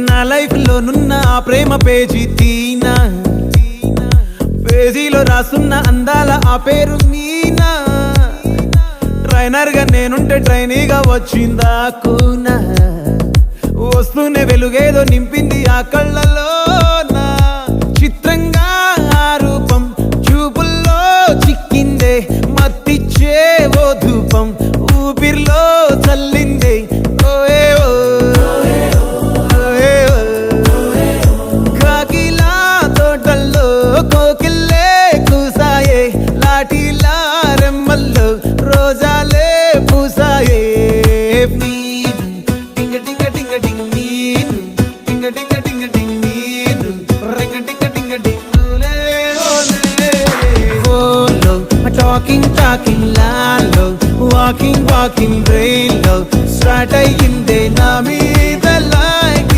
నా లైఫ్ లో నున్న ఆ ప్రేమ పేజీ తీనా, పేజీలో రాసున్న అందాల ఆ పేరు మీనా. ట్రైనర్ గా నేనుంటే ట్రైనీగా వచ్చిందా కూనా, వస్తూనే వెలుగేదో నింపింది ఆ కళ్ళలో. చిత్రంగా ఆ రూపం చూపుల్లో చిక్కిందే, మత్తిచ్చే ఓ ధూపం ఊపిరిలో చల్లిందే. కాకిలా తోటల్లో కోకిల్లే కూసాయే, లాఠీలా రెమ్మల్లో రోజాలే పూసాయే. టింగ టింగ టింగ టింగ్ నీరు, టింగ టింగ టింగ టింగ్ నీరు, రింగ టింగ టింగ టింగులే ఓలే. ఓలో టాకింగ్ టాకింగ్ లాలో, వాకింగ్ వాకింగ్ బ్రెయిన్ లో స్టార్ట్ అయ్యిందే నా మీ